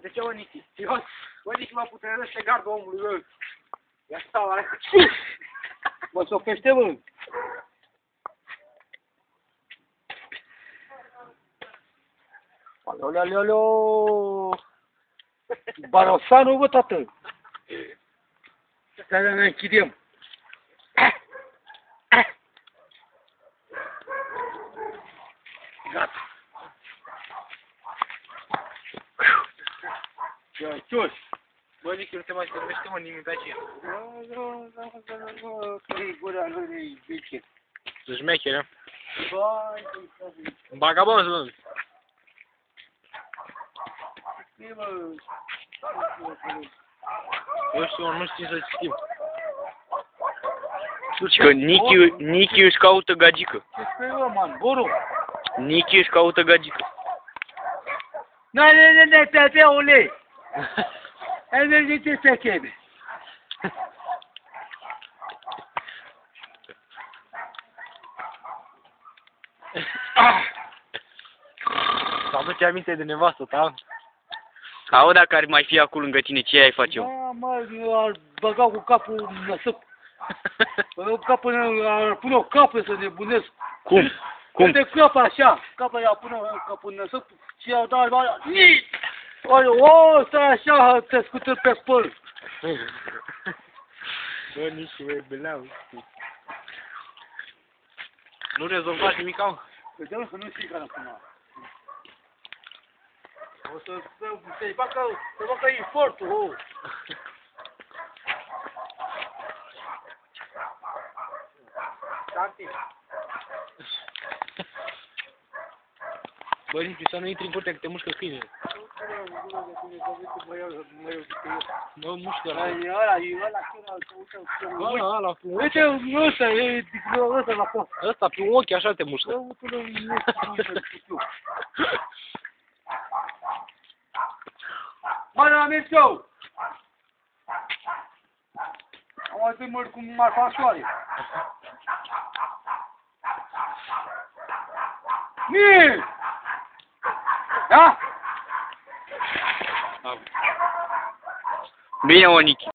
De ce, mă, Nichi? Bă, Nichi, mă puterăște gardul omului, bă. Ia stau, are... Mă sofește, bă. Aleoleo! Barosanu, bă, tată! Stai să ne închidem. Gata. Ciuș! Bă, Nichi, nu te mai servește, mă, nimic pe aceea. Nu, că-i gura lui de bice. Să șmechere. Băi, Bagabon, bă. Eu știu, nu știu să schimb. Că Nichi își caută gagică. Ce spui, bă, man? Boru? Nichi își caută gagică. Ne, pe ulei. Ne, ce se cheme. Să aduce aminte de nevastă ta. Auzi, dacă ar mai fi acolo lângă tine, ce ai face-o? Mă, eu ar băga cu capul în năsăp. Ar pune o capă să nebunesc. Cum? Cum? De capă așa. Capă i-a pune capul în năsăp și i-au dat bala. O, stai așa, te scută pe spăl. Bă, nici e belau. Nu rezolvați nimic, au? Păi de că nu știi care acum. O să-i facă efortul, o. Tati. Bă, Nici, să nu intri în curtea că te mușcă câinele. Bă, mușcă ăla. E ăla, Ăla, uite, ăsta, e ăsta la post. ăsta, pe un ochi, așa te mușcă. Mă, n-am mers eu! Am auzit mult cum m-ar fac soare. Nii! Da? Bine, mă, Nichi.